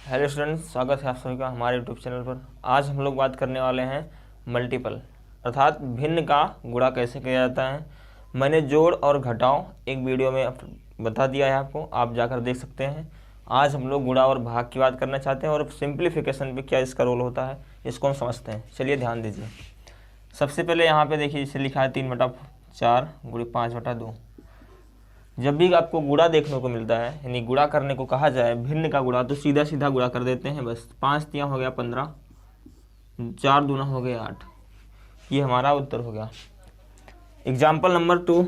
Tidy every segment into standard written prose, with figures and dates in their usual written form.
Hello students, स्वागत है आप सभी का हमारे यूट्यूब चैनल पर। आज हम लोग बात करने वाले हैं मल्टीपल अर्थात भिन्न का गुणा कैसे किया जाता है। मैंने जोड़ और घटाव एक वीडियो में बता दिया है आपको, आप जाकर देख सकते हैं। आज हम लोग गुणा और भाग की बात करना चाहते हैं और सिंप्लीफिकेशन पे क्या इसका रोल होता है इसको हम समझते हैं। चलिए ध्यान दीजिए। सबसे पहले यहाँ पे देखिए, इसे लिखा है 3/4 गुणे 5/2। जब भी आपको गुणा देखने को मिलता है, यानी गुणा करने को कहा जाए भिन्न का गुणा, तो सीधा सीधा गुणा कर देते हैं बस। 5 तिया हो गया 15, 4 दूना हो गया 8। ये हमारा उत्तर हो गया। एग्जाम्पल नंबर 2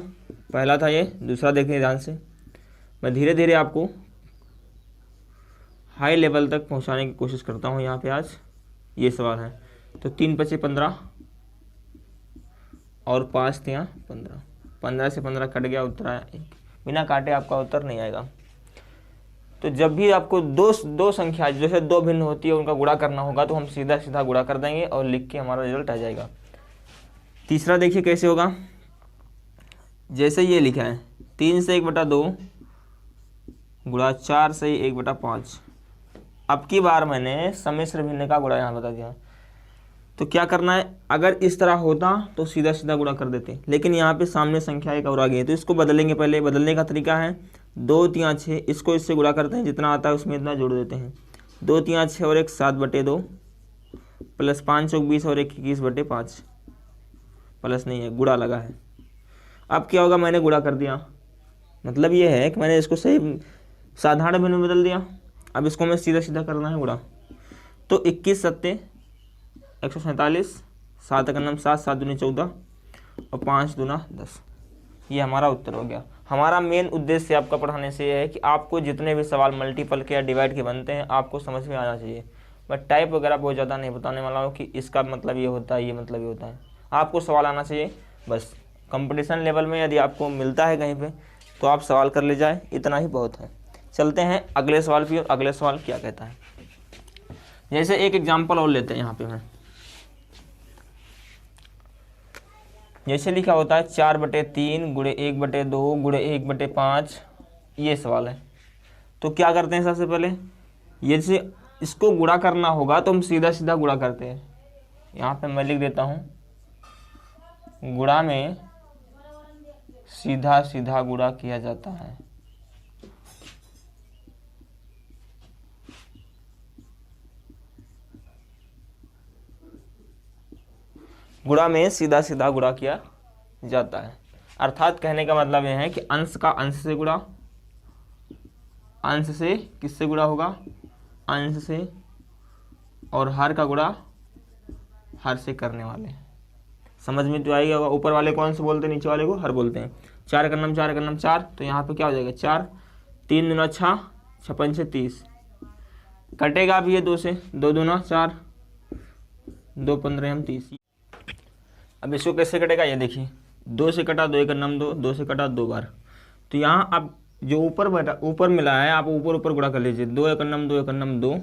पहला था ये, दूसरा देखिए ध्यान से। मैं धीरे धीरे आपको हाई लेवल तक पहुंचाने की कोशिश करता हूं। यहाँ पे आज ये सवाल है, तो 3 × 5 = 15 और 5 तिया 15। 15 से 15 कट गया, उत्तर आया 1। बिना काटे आपका उत्तर नहीं आएगा। तो जब भी आपको दो संख्या जैसे दो भिन्न होती है उनका गुणा करना होगा, तो हम सीधा सीधा गुणा कर देंगे और लिख के हमारा रिजल्ट आ जाएगा। तीसरा देखिए कैसे होगा। जैसे ये लिखा है 3 से 1/2 गुणा 4 से 1/5। अब की बार मैंने सम्मिश्र भिन्न का गुणा यहाँ बता दिया। तो क्या करना है, अगर इस तरह होता तो सीधा सीधा गुणा कर देते, लेकिन यहाँ पे सामने संख्या एक और आ गई है, तो इसको बदलेंगे। पहले बदलने का तरीका है 2 तिया 6, इसको इससे गुणा करते हैं, जितना आता है उसमें इतना जोड़ देते हैं। 2 तिया 6 और 1 7/2 प्लस 5 चौक 20 और 1 21/5 प्लस नहीं है, गुणा लगा है। अब क्या होगा, मैंने गुणा कर दिया, मतलब ये है कि मैंने इसको सही साधारण भिन्न में बदल दिया। अब इसको मैं सीधा सीधा करना है गुणा, तो 21 सत्ते 147, 7 × 9 7, 7 दूनी 14 और 5 दूना 10। ये हमारा उत्तर हो गया। हमारा मेन उद्देश्य आपका पढ़ाने से ये है कि आपको जितने भी सवाल मल्टीपल के या डिवाइड के बनते हैं आपको समझ में आना चाहिए। मैं टाइप वगैरह बहुत ज़्यादा नहीं बताने वाला हूँ कि इसका मतलब ये होता है, ये मतलब ये होता है। आपको सवाल आना चाहिए बस। कंपटीशन लेवल में यदि आपको मिलता है कहीं पर तो आप सवाल कर ले जाए, इतना ही बहुत है। चलते हैं अगले सवाल की ओर। अगले सवाल क्या कहता है, जैसे एक एग्जाम्पल और लेते हैं यहाँ पे मैं। जैसे लिखा होता है 4/3 गुणे 1/2 गुणे 1/5। ये सवाल है, तो क्या करते हैं सबसे पहले, जैसे इसको गुणा करना होगा तो हम सीधा सीधा गुणा करते हैं। यहाँ पे मैं लिख देता हूँ, गुणा में सीधा सीधा गुणा किया जाता है। गुणा में सीधा सीधा गुणा किया जाता है। अर्थात कहने का मतलब यह है कि अंश का अंश से गुणा, अंश से किससे गुणा होगा, अंश से, और हर का गुणा हर से करने वाले। समझ में तो आएगा। ऊपर वाले कौन से बोलते हैं, नीचे वाले को हर बोलते हैं। 4 × 9 4 × 9 4, तो यहाँ पे क्या हो जाएगा 4, 3 दूना 6, 6 पंचे 30, कटेगा भी ये 2 से, 2 दूना 4, 2 15 हम 30। अब इसको कैसे कटेगा, ये देखिए 2 से कटा 2 × 9 2, 2 से कटा 2 बार। तो यहाँ अब जो ऊपर मिला है आप ऊपर ऊपर गुणा कर लीजिए। 2 × 9 2 × 9 2,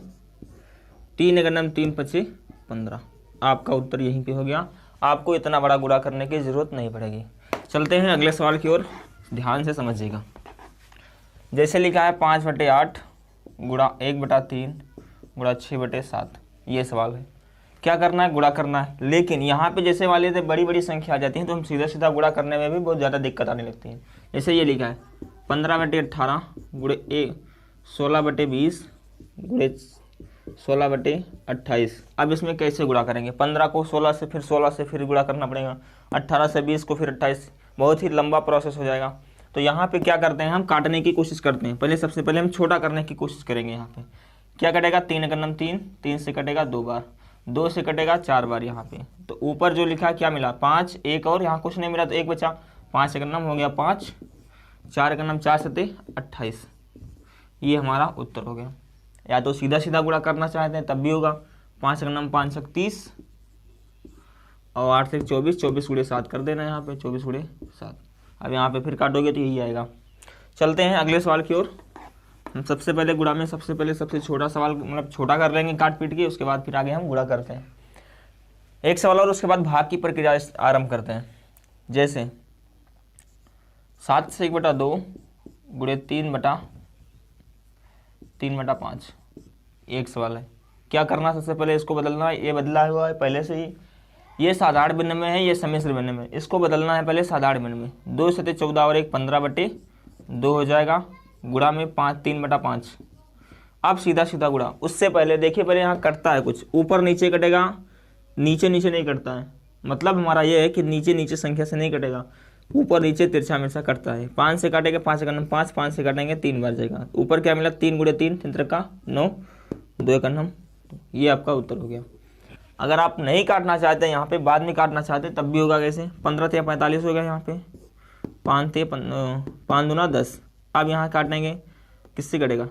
3 × 9 3 5 15। आपका उत्तर यहीं पे हो गया। आपको इतना बड़ा गुणा करने की जरूरत नहीं पड़ेगी। चलते हैं अगले सवाल की ओर, ध्यान से समझिएगा। जैसे लिखा है 5/8 गुणा 1/3 गुणा 6/7। ये सवाल है, क्या करना है, गुणा करना है। लेकिन यहाँ पे जैसे वाले थे बड़ी बड़ी संख्या आ जाती है तो हम सीधा सीधा गुणा करने में भी बहुत ज़्यादा दिक्कत आने लगती है। जैसे ये लिखा है 15/18 गुणे 16/20 गुणे 16/28। अब इसमें कैसे गुणा करेंगे, 15 को 16 से, फिर 16 से फिर गुणा करना पड़ेगा, 18 से 20 को, फिर 28। बहुत ही लंबा प्रोसेस हो जाएगा। तो यहाँ पे क्या करते हैं, हम काटने की कोशिश करते हैं। पहले सबसे पहले हम छोटा करने की कोशिश करेंगे। यहाँ पे क्या कटेगा, 3 × 9 3, 3 से कटेगा 2 बार, 2 से कटेगा 4 बार। यहाँ पे तो ऊपर जो लिखा क्या मिला 5, 1 और यहाँ कुछ नहीं मिला तो 1 बचा। 5 × 9 हो गया 5, 4 × 9 4 7 28। ये हमारा उत्तर हो गया। या तो सीधा सीधा गुणा करना चाहते हैं तब भी होगा। 5 × 9 5 × 30 और 8 से 24, 24 × 7 कर देना यहाँ पे, 24 × 7। अब यहाँ पे फिर काटोगे तो यही आएगा। चलते हैं अगले सवाल की ओर। हम सबसे पहले गुणा में सबसे छोटा सवाल मतलब छोटा कर लेंगे काट पीट के, उसके बाद फिर आगे हम गुणा करते हैं। एक सवाल और उसके बाद भाग की प्रक्रिया आरंभ करते हैं। जैसे 7 से 1/2 गुणे 3/5। एक सवाल है, क्या करना, सबसे पहले इसको बदलना है, ये बदला हुआ है पहले से ही, ये साधारण भिन्न में है, ये सम्मिश्र भिन्न में, इसको बदलना है पहले साधारण भिन्न में। 2 से 14 और 1 15/2 हो जाएगा, गुणा में 5 3/5। अब सीधा सीधा गुणा, उससे पहले देखिए पहले यहाँ कटता है कुछ, ऊपर नीचे कटेगा, नीचे नीचे नहीं कटता है, मतलब हमारा ये है कि नीचे नीचे संख्या से नहीं कटेगा, ऊपर नीचे तिरछा हमेशा कटता है। 5 से काटेंगे 5 का 5, 5 से काटेंगे 3 बार जाएगा, ऊपर क्या मिला 3 × 3 3 का 9, 2 का 9, ये आपका उत्तर हो गया। अगर आप नहीं काटना चाहते यहाँ पे, बाद में काटना चाहते तब भी होगा कैसे, 15 × 45 हो गया यहाँ पे, 5 दूना 10। अब यहाँ काटेंगे किससे कटेगा,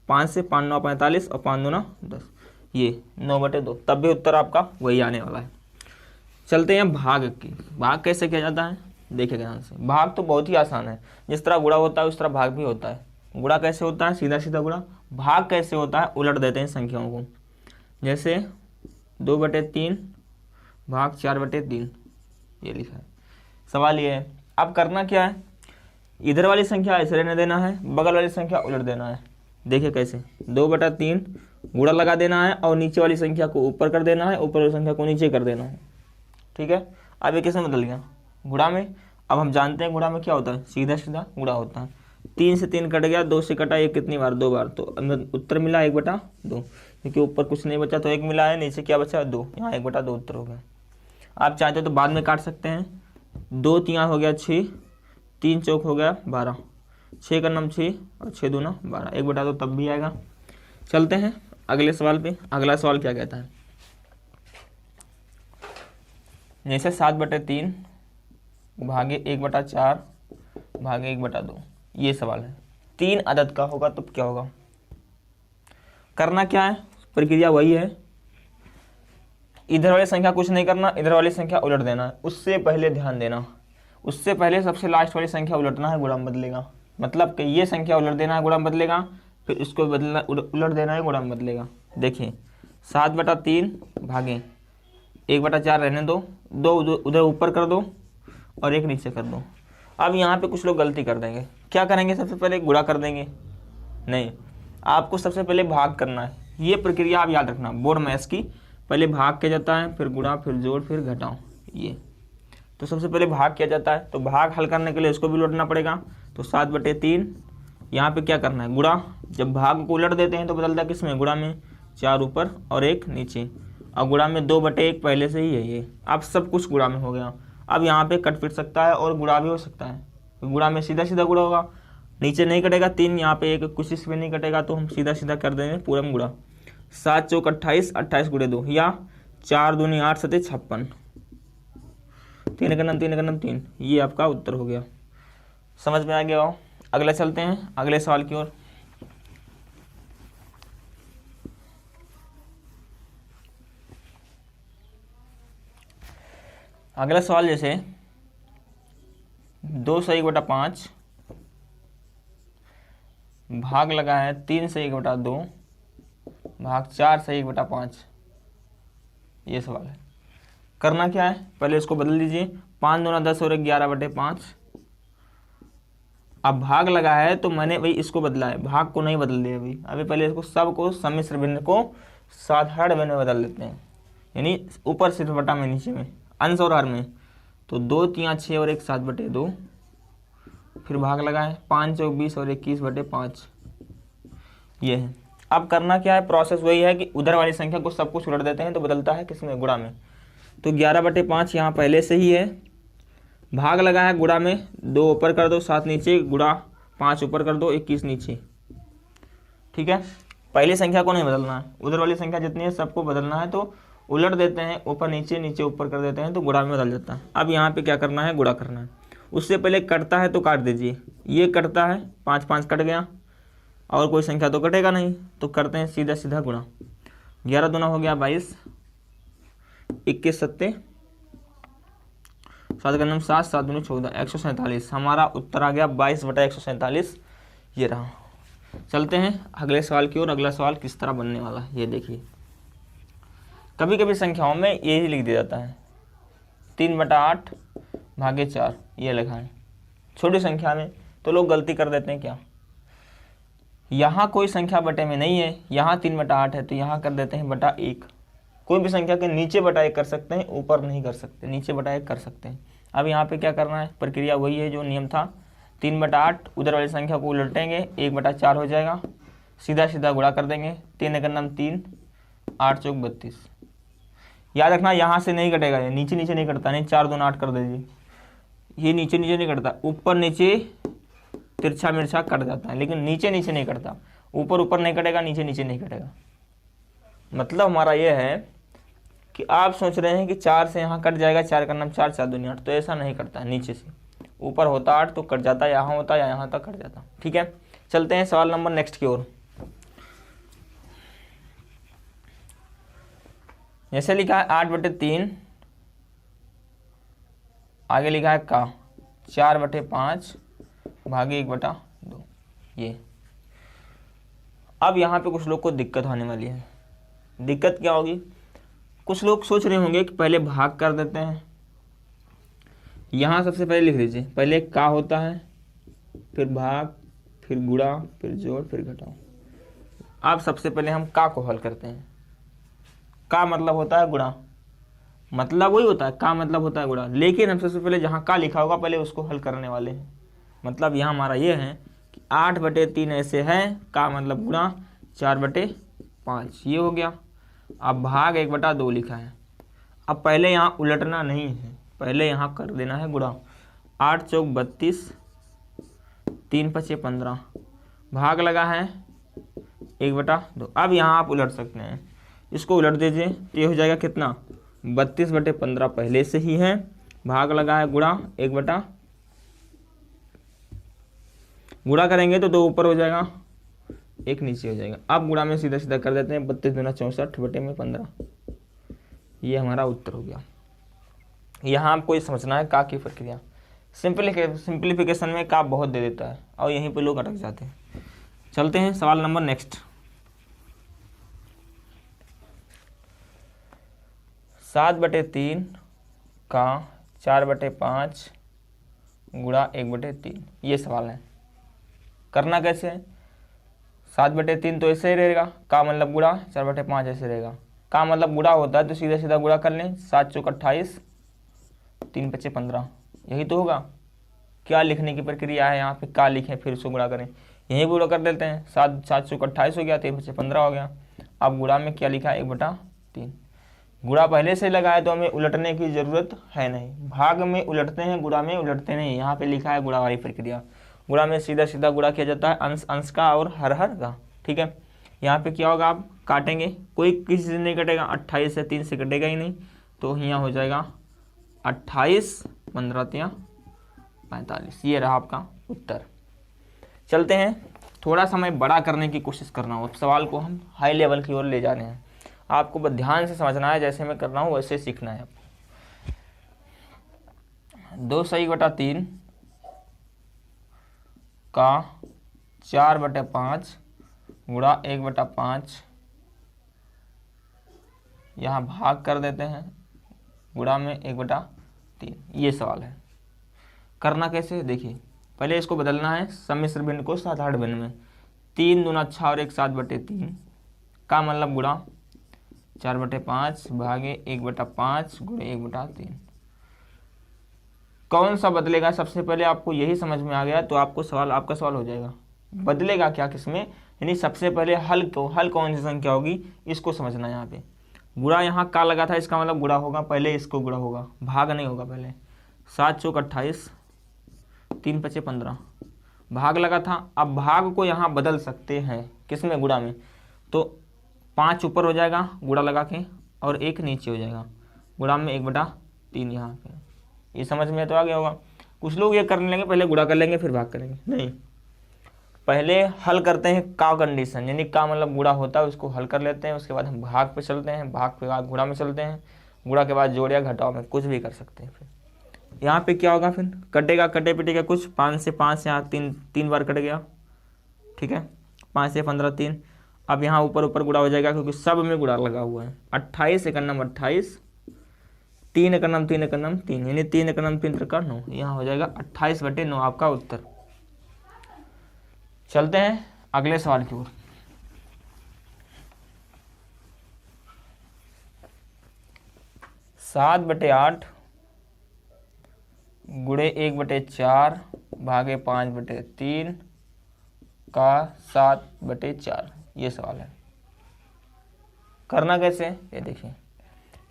5 से, 5 9 45 और 5 दूना 10, ये 9/2, तब भी उत्तर आपका वही आने वाला है। चलते हैं भाग की, भाग कैसे किया जाता है देखिए ध्यान से। भाग तो बहुत ही आसान है, जिस तरह गुणा होता है उस तरह भाग भी होता है। गुणा कैसे होता है, सीधा सीधा गुणा। भाग कैसे होता है, उलट देते हैं संख्याओं को, जैसे 2/3 भाग 4/3, ये लिखा है। सवाल ये है, अब करना क्या है, इधर वाली संख्या ऐसे रहने देना है, बगल वाली संख्या उलट देना है। देखिए कैसे, 2/3 गुणा लगा देना है और नीचे वाली संख्या को ऊपर कर देना है, ऊपर वाली संख्या को नीचे कर देना है। ठीक है, अब ये किसमें बदल गया, गुणा में। अब हम जानते हैं गुणा में क्या होता है, सीधा सीधा गुणा होता है। 3 से 3 कट गया, 2 से कटा, ये कितनी बार, 2 बार, तो उत्तर मिला 1/2, क्योंकि ऊपर कुछ नहीं बचा तो 1 मिला है, नीचे क्या बचा 2, यहाँ 1/2 उत्तर हो गया। आप चाहते हो तो बाद में काट सकते हैं, 2 3 हो गया 6, 3 चौक हो गया 12, 6 का 9 6 और 6 दूना 12, 1/2 तब भी आएगा। चलते हैं अगले सवाल पे। अगला सवाल क्या कहता है, जैसे 7/3 भागे 1/4 भागे 1/2, ये सवाल है। 3 अदद का होगा तो क्या होगा, करना क्या है, प्रक्रिया वही है, इधर वाली संख्या कुछ नहीं करना, इधर वाली संख्या उलट देना है। उससे पहले ध्यान देना, उससे पहले सबसे लास्ट वाली संख्या उलटना है, गुणा में बदलेगा, मतलब कि ये संख्या उलट देना है, गुणा में बदलेगा, फिर इसको बदलना, उलट देना है, गुणा में बदलेगा। देखिए 7/3 भागे 1/4 रहने दो, 2 उधर ऊपर कर दो और 1 नीचे कर दो। अब यहाँ पे कुछ लोग गलती कर देंगे, क्या करेंगे, सबसे पहले गुणा कर देंगे, नहीं, आपको सबसे पहले भाग करना है। ये प्रक्रिया आप याद रखना बोर्ड मैथ्स की, पहले भाग किया जाता है, फिर गुणा, फिर जोड़, फिर घटाओ। ये तो सबसे पहले भाग किया जाता है, तो भाग हल करने के लिए इसको भी लौटना पड़ेगा। तो 7/3 यहाँ पे क्या करना है, गुणा। जब भाग को उलट देते हैं तो बदलता है किस में, गुणा में, 4 ऊपर और 1 नीचे, और गुणा में 2/1 पहले से ही है ये। अब सब कुछ गुणा में हो गया। अब यहाँ पे कट फिर सकता है और गुणा भी हो सकता है, गुणा में सीधा सीधा गुणा होगा, नीचे नहीं कटेगा 3, यहाँ पे 1 कुछ इसमें नहीं कटेगा, तो हम सीधा सीधा कर देंगे पूरा में गुणा। 7 चौक 28, 28 × 2, या 4 दूनी 8 7 56, 3 का 9 3 का 9 3, ये आपका उत्तर हो गया। समझ में आ गया हो। अगला चलते हैं अगले सवाल की ओर। अगला सवाल जैसे 2 से 1/5 भाग लगा है 3 से 1/2 भाग 4 से 1/5, ये सवाल है। करना क्या है, पहले इसको बदल दीजिए, 5 दूना 10 और 11/5। अब भाग लगा है तो मैंने भाई इसको बदला है, भाग को नहीं बदल दिया अभी पहले इसको सबको सम्मिश्र भिन्न को साधारण भिन्न में बदल देते हैं, यानी ऊपर सिर्फ बटा में, नीचे में, अंश और हर में। तो 2 3 6 और 1 7/2, फिर भाग लगा है 5 चौक 20 और 21/5, ये है। अब करना क्या है, प्रोसेस वही है कि उधर वाली संख्या को सब कुछ उलट देते हैं तो बदलता है किसमें, गुणा में। तो 11/5 यहाँ पहले से ही है, भाग लगा है गुणा में, 2 ऊपर कर दो 7 नीचे, गुणा 5 ऊपर कर दो 21 नीचे। ठीक है, पहली संख्या को नहीं बदलना है, उधर वाली संख्या जितनी है सबको बदलना है, तो उलट देते हैं, ऊपर नीचे नीचे ऊपर कर देते हैं तो गुणा में बदल जाता है। अब यहाँ पे क्या करना है, गुणा करना है। उससे पहले कटता है तो काट दीजिए, ये कटता है 5 5 कट गया, और कोई संख्या तो कटेगा नहीं, तो करते हैं सीधा सीधा गुणा। 11 दूना हो गया 22, 21 7 7 का 9 7 7 दूनी 14, 147, हमारा उत्तर आ गया 22/147, ये रहा। चलते हैं अगले सवाल की ओर। अगला सवाल किस तरह बनने वाला है ये देखिए। कभी कभी संख्याओं में यही लिख दिया जाता है 3/8 भागे 4, ये लिखा है। छोटी संख्या में तो लोग गलती कर देते हैं, क्या यहाँ कोई संख्या बटे में नहीं है, यहाँ 3/8 है, तो यहाँ कर देते हैं बटा 1। कोई भी संख्या के नीचे बटा 1 कर सकते हैं, ऊपर नहीं कर सकते, नीचे बटा 1 कर सकते हैं। अब यहाँ पे क्या करना है, प्रक्रिया वही है जो नियम था, 3/8 उधर वाली संख्या को उलटेंगे, 1/4 हो जाएगा, सीधा सीधा गुणा कर देंगे, 3 × 9 3, 8 × 4 32। याद रखना यहाँ से नहीं कटेगा, ये नीचे नीचे नहीं कटता, नहीं 4 2 8 कर दीजिए, ये नीचे नीचे नहीं कटता, ऊपर नीचे तिरछा मिर्छा कट जाता है, लेकिन नीचे नीचे नहीं कटता, ऊपर ऊपर नहीं कटेगा, नीचे नीचे नहीं कटेगा। मतलब हमारा ये है कि आप सोच रहे हैं कि 4 से यहाँ कट जाएगा, 4 × 9 4, 4 2 8, तो ऐसा नहीं कटता, नीचे से ऊपर होता 8 तो कट जाता, यहाँ होता या यहाँ तक कट जाता। ठीक है, चलते हैं सवाल नंबर नेक्स्ट की ओर। जैसे लिखा है 8/3, आगे लिखा है का 4/5 भागे 1/2। ये अब यहाँ पे कुछ लोग को दिक्कत होने वाली है। दिक्कत क्या होगी, कुछ लोग सोच रहे होंगे कि पहले भाग कर देते हैं, यहाँ सबसे पहले लिख लीजिए, पहले का होता है, फिर भाग, फिर गुणा, फिर जोड़, फिर घटाओ। अब सबसे पहले हम का को हल करते हैं। का मतलब होता है गुणा, मतलब वही होता है, का मतलब होता है गुणा, लेकिन हम सबसे पहले जहाँ का लिखा होगा पहले उसको हल करने वाले हैं। मतलब यहाँ हमारा ये है कि 8/3 ऐसे है, का मतलब गुणा 4/5, ये हो गया। अब भाग 1/2 लिखा है। अब पहले यहाँ उलटना नहीं है, पहले यहाँ कर देना है गुणा, 8 × 4 32, 3 × 5 15, भाग लगा है 1/2। अब यहाँ आप उलट सकते हैं, इसको उलट दीजिए तो ये हो जाएगा कितना, 32/15 पहले से ही है, भाग लगा है गुणा 1/, गुणा करेंगे तो 2 ऊपर हो जाएगा, 1 नीचे हो जाएगा। अब गुणा में सीधा सीधा कर देते हैं, 32 × 64 / 15, ये हमारा उत्तर हो गया। यहाँ आपको ये समझना है का की प्रक्रिया। सिंप्लीफिकेशन में का बहुत दे देता है और यहीं पे लोग अटक जाते हैं। चलते हैं सवाल नंबर नेक्स्ट। 7/3 का 4/5 गुणा 1/3, ये सवाल है। करना कैसे है, 7/3 तो ऐसे ही रहेगा, का मतलब गुणा, 4/5 ऐसे रहेगा। का मतलब गुणा होता है तो सीधा सीधा गुणा कर लें, 7 × 4 28, 3 × 5 15, यही तो होगा। क्या लिखने की प्रक्रिया है यहाँ पे, का लिखें फिर उसको गुणा करें, यही गुणा कर देते हैं, 7 × 4 28 हो गया, 3 × 5 15 हो गया। अब गुणा में क्या लिखा है, 1/3। गुणा पहले से लगा है तो हमें उलटने की ज़रूरत है नहीं, भाग में उलटते हैं, गुणा में उलटते नहीं। यहाँ पे लिखा है गुणा वाली प्रक्रिया, गुणा में सीधा सीधा गुणा किया जाता है, अंश अंश का और हर हर का। ठीक है, यहाँ पे क्या होगा, आप काटेंगे, कोई किसी से नहीं कटेगा, 28 से 3 से कटेगा ही नहीं, तो यहाँ हो जाएगा 28, 15 × 45, ये रहा आपका उत्तर। चलते हैं, थोड़ा समय बड़ा करने की कोशिश करना हो, सवाल को हम हाई लेवल की ओर ले जा रहे हैं, आपको बस ध्यान से समझना है, जैसे मैं कर रहा हूँ वैसे सीखना है आपको। 2 सही बटा 3 का 4/5 गुणा 1/5, यहाँ भाग कर देते हैं, गुणा में 1/3, ये सवाल है। करना कैसे, देखिए पहले इसको बदलना है सम्मिश्र भिन्न को साधारण भिन्न में, 3 दूना 6 और 1 7/3, का मतलब गुणा 4/5 भागे 1/5 गुणे 1/3। कौन सा बदलेगा, सबसे पहले आपको यही समझ में आ गया तो आपको सवाल, आपका सवाल हो जाएगा। बदलेगा क्या किसमें, यानी सबसे पहले हल कौन सी संख्या होगी, इसको समझना है। यहाँ पे गुणा, यहाँ का लगा था, इसका मतलब गुणा होगा, पहले इसको गुणा होगा, भाग नहीं होगा पहले। 7 × 4 28, 3 × 5 15, भाग लगा था। अब भाग को यहाँ बदल सकते हैं, किसमें, गुणा में, तो 5 ऊपर हो जाएगा गुणा लगा के, और 1 नीचे हो जाएगा, गुणा में 1/3 यहाँ पे। ये समझ में तो आ गया होगा। कुछ लोग ये करने लगे, पहले गुणा कर लेंगे फिर भाग करेंगे, नहीं, पहले हल करते हैं का कंडीशन, यानी का मतलब गुणा होता है, उसको हल कर लेते हैं, उसके बाद हम भाग पे चलते हैं, भाग के बाद गुणा में चलते हैं, गुणा के बाद जोड़ या घटाव में कुछ भी कर सकते हैं। फिर यहाँ पे क्या होगा, फिर कटेगा, कटे पिटेगा कुछ, 5 से 5 यहाँ 3 बार कट गया, ठीक है, 5 से 15 3। अब यहाँ ऊपर ऊपर गुणा हो जाएगा क्योंकि सब में गुणा लगा हुआ है। 28 × 9 28, 3 × 9 3 × 9 3, यानी 3 × 9 3 × 9, यहाँ हो जाएगा 28/9 आपका उत्तर। चलते हैं अगले सवाल की ओर। सात बटे आठ गुणे 1/4 भागे 5/3 का 7/4, ये सवाल है। करना कैसे, ये देखिए,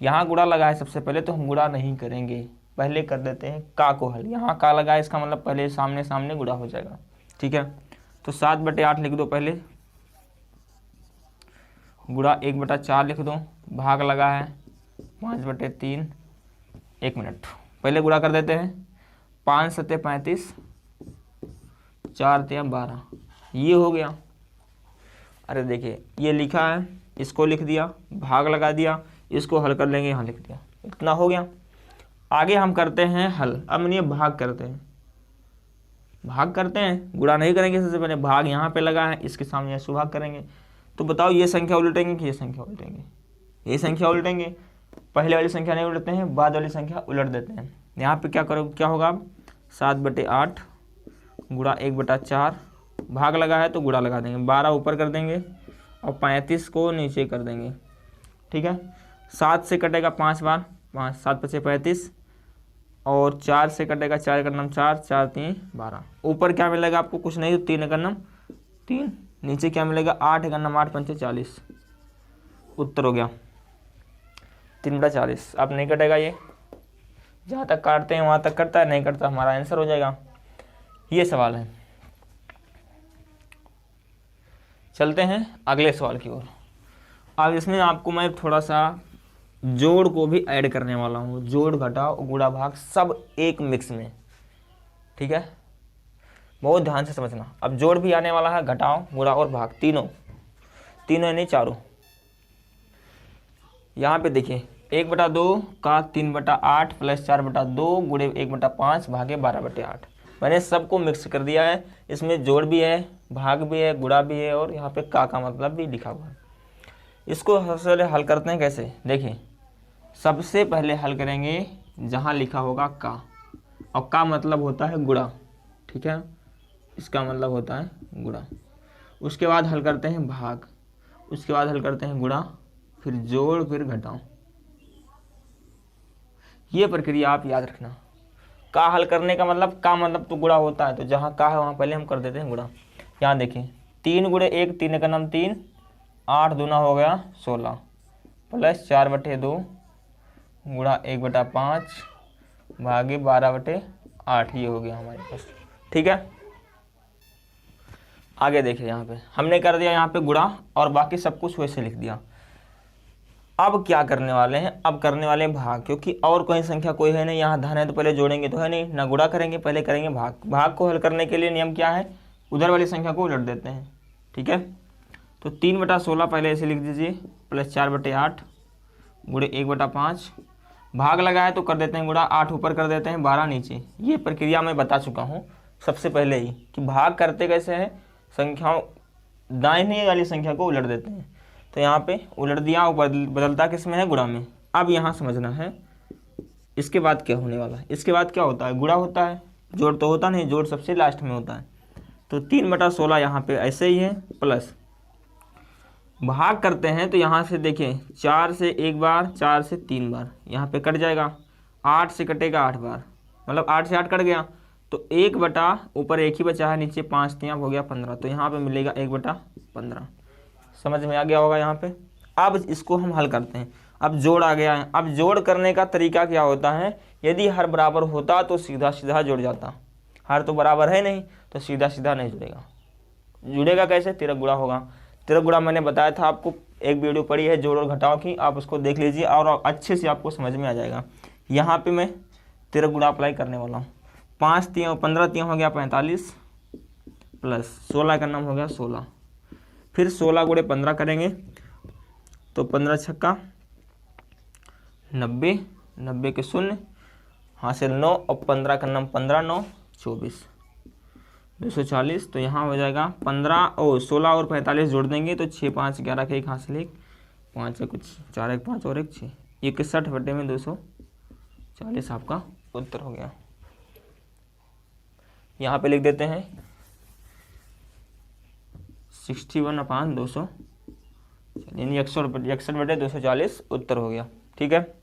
यहाँ गुणा लगा है सबसे पहले, तो हम गुणा नहीं करेंगे, पहले कर देते हैं का को हल। यहाँ का लगा है, इसका मतलब पहले सामने सामने गुणा हो जाएगा, ठीक है। तो 7/8 लिख दो पहले, गुणा 1/4 लिख दो, भाग लगा है 5/3। 1 मिनट, पहले गुणा कर देते हैं। 5 सत्ते 35, 4 तिया 12, ये हो गया। अरे देखिए ये लिखा है, इसको लिख दिया, भाग लगा दिया, इसको हल कर लेंगे, यहाँ लिख दिया, इतना हो गया। आगे हम करते हैं हल। अब ये भाग करते हैं, भाग करते हैं, गुणा नहीं करेंगे। सबसे पहले भाग यहाँ पे लगा है, इसके सामने सुभाग करेंगे। तो बताओ ये संख्या उलटेंगे कि ये संख्या उलटेंगे? ये संख्या उलटेंगे। पहले वाली संख्या नहीं उलटते हैं, बाद वाली संख्या उलट देते हैं। यहाँ पे क्या करो, क्या होगा, 7/8 गुणा 1/4, भाग लगा है तो गुणा लगा देंगे, 12 ऊपर कर देंगे और 35 को नीचे कर देंगे, ठीक है। 7 से कटेगा 5 बार, 5 7 5 35, और 4 से कटेगा 4 का नाम 4, 4 3 12। ऊपर क्या मिलेगा आपको, कुछ नहीं, तो 3 का नाम 3। नीचे क्या मिलेगा, 8 का नाम 8 पंचे 40। उत्तर हो गया 3/40। अब नहीं कटेगा, ये जहाँ तक काटते हैं वहाँ तक कटता है, नहीं कटता, हमारा आंसर हो जाएगा। ये सवाल है। चलते हैं अगले सवाल की ओर। अब इसमें आपको मैं थोड़ा सा जोड़ को भी ऐड करने वाला हूँ, जोड़ घटाव गुणा भाग सब एक मिक्स में, ठीक है। बहुत ध्यान से समझना। अब जोड़ भी आने वाला है, घटाव गुणा और भाग तीनों नहीं चारों। यहाँ पे देखिए 1/2 का 3/8 प्लस 4/2 गुणे 1/5 भागे 12/8। मैंने सबको मिक्स कर दिया है, इसमें जोड़ भी है, भाग भी है, गुणा भी है, और यहाँ पे का मतलब भी लिखा हुआ है। इसको सबसे पहले हल करते हैं कैसे, देखिए सबसे पहले हल करेंगे जहाँ लिखा होगा का, और का मतलब होता है गुणा, ठीक है, इसका मतलब होता है गुणा। उसके बाद हल करते हैं भाग, उसके बाद हल करते हैं गुणा, फिर जोड़, फिर घटाओ। ये प्रक्रिया आप याद रखना। का हल करने का मतलब, का मतलब तो गुणा होता है, तो जहाँ का है वहाँ पहले हम कर देते हैं गुणा। यहाँ देखिए 3 गुणे 1, 3 का नाम 3, 8 दूना हो गया 16, प्लस 4/2 गुणा 1/5 भागे 12/8, ये हो गया हमारे पास, ठीक है। आगे देखिए, यहाँ पे हमने कर दिया यहाँ पे गुणा, और बाकी सब कुछ वैसे लिख दिया। अब क्या करने वाले हैं, अब करने वाले हैं भाग, क्योंकि और कोई संख्या कोई है नहीं, यहाँ धन है तो पहले जोड़ेंगे तो है नहीं, ना गुणा करेंगे, पहले करेंगे भाग। भाग को हल करने के लिए नियम क्या है, उधर वाली संख्या को उलट देते हैं, ठीक है। तो 3/16 पहले ऐसे लिख दीजिए, प्लस 4/8 गुणे 1/5, भाग लगा है तो कर देते हैं गुणा, 8 ऊपर कर देते हैं, 12 नीचे। ये प्रक्रिया मैं बता चुका हूँ सबसे पहले ही कि भाग करते कैसे हैं, संख्याओं दाहिने वाली संख्या को उलट देते हैं। तो यहाँ पे उलट दिया, ऊपर बदलता किस में है, गुणा में। अब यहाँ समझना है इसके बाद क्या होने वाला है। इसके बाद क्या होता है, गुणा होता है, जोड़ तो होता नहीं, जोड़ सबसे लास्ट में होता है। तो 3/16 यहाँ पे ऐसे ही है, प्लस भाग करते हैं तो यहाँ से देखें 4 से 1 बार, 4 से 3 बार, यहाँ पे कट जाएगा, 8 से कटेगा 8 बार, मतलब 8 से 8 कट गया, तो 1 बटा ऊपर 1 ही बचा है, नीचे 5 तियाँ हो गया 15, तो यहाँ पे मिलेगा 1/15। समझ में आ गया होगा यहाँ पे। अब इसको हम हल करते हैं। अब जोड़ आ गया है। अब जोड़ करने का तरीका क्या होता है, यदि हर बराबर होता तो सीधा सीधा जुड़ जाता, हर तो बराबर है नहीं तो सीधा सीधा नहीं जुड़ेगा। जुड़ेगा कैसे, तिरक गुणा होगा। तिरक गुणा मैंने बताया था आपको, एक वीडियो पड़ी है जोड़ और घटाव की, आप उसको देख लीजिए और अच्छे से आपको समझ में आ जाएगा। यहाँ पे मैं तिरक गुणा अप्लाई करने वाला हूँ। 5 तियाँ 15 तियाँ हो गया 45, प्लस 16 का नाम हो गया 16, फिर 16 गुणे 15 करेंगे तो 15 छक्का 90, 90 के शून्य, हासिल 9, और 15 का नाम 15 9 24, 240। तो यहाँ हो जाएगा 16 और 45 जोड़ देंगे तो 6 5 11 के 1 हासिल 1, 5 है कुछ 4 1 5 और 1 6, ये 61/240 आपका उत्तर हो गया। यहाँ पे लिख देते हैं 61/200, यानी 161/240 उत्तर हो गया। ठीक है।